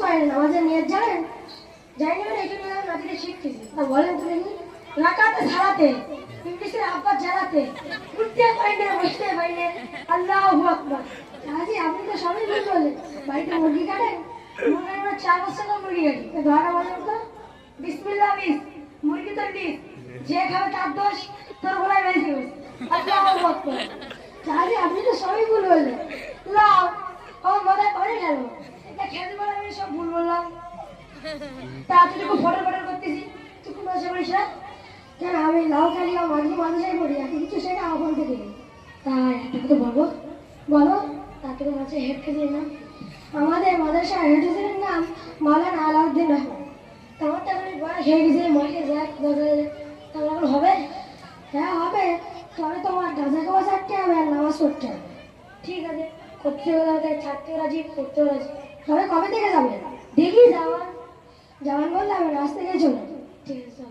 পারেন নামাজের নিয়ত জানেন? জানি না এই জন্য নাতিকে শিখতেছি। বলেন তো দেখি। রাকাতে সালাতে ইংলিশের আব্বা জানাতে উঠতে পারেন না, বসতে পারেন না। আল্লাহু আকবার। আজি আপনি তো সবই ভুল বলেন। বাড়িতে মুরগি কাটেন? মুরগি আমরা 4 বছর ধরে মুরগি কাটি। ধরা বলেন তো বিসমিল্লাহ বিস মুরগি তো বিস যে খাবে তার দোষ, তোর গলায় বেশি দোষ। আল্লাহু আকবার। আজি আপনি তো সবই ভুল বললেন। লাও আমার মাথায় পড়ে গেল। এটা খেতে বলে আমি সব ভুল বললাম। তা তুই ফটো করতেছি তুই কোনো আশা করিস না কেন? আমি লাউ খালি মাঝে মানুষের করি এত কিছু সেটা আমার থেকে তাই একটা কথা বলবো বলো। তাকে তো মাঝে হেড খেতে না আমাদের মাদ্রাসার হেড টিচারের নাম মাওলানা আলাউদ্দিন রহমান। আমার তো এখন বয়স হয়ে গেছে, মাঠে যাক তাহলে এখন হবে? হ্যাঁ হবে, তবে তোমার গাঁজা খাওয়া ছাড়তে হবে আর নামাজ পড়তে হবে। ঠিক আছে, করতে হবে, ছাড়তেও রাজি, করতেও রাজি। তবে কবে থেকে যাবে? দেখি যাওয়ান বললে আমি রাস্তা থেকে চলে। ঠিক আছে।